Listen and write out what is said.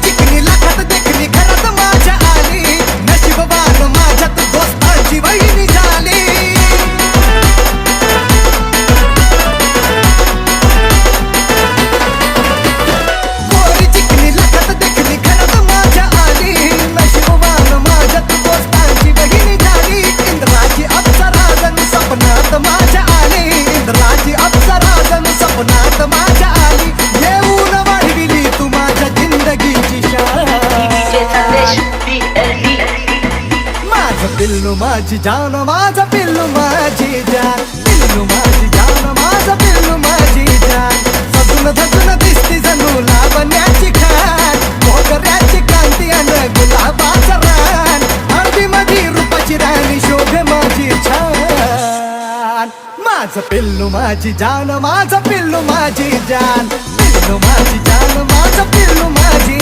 चिकनी लाखात देखली घरात माझ्या आली, नशीबवान माझ्यात दोस्तांची वहिनी झाली. गोरी चिकनी लाखात देखली घरात माझ्या आली, नशीबवान माझ्यात दोस्तांची वहिनी झाली. इंद्राची अप्सरा जणू स्वप्नात माझ्या आली, इंद्राची अप्सरा जणू स्वप्नात माझ्या आली. येऊन वाढविली तू माझ्या जिंदगीची शान. माझं पिल्लू माझी जान, माझं पिल्लू माझी जान, पिल्लू माझी जान, माझं पिल्लू माझी जान. सजून धजून दिसती जणू लावण्याची खान, मोगऱ्याची कांती आणि गुलाबाचं रान. हळदी मधी रूपाची राणी शोभे माझी छान. माझं पिल्लू माझी जान, माझं पिल्लू माझी जान.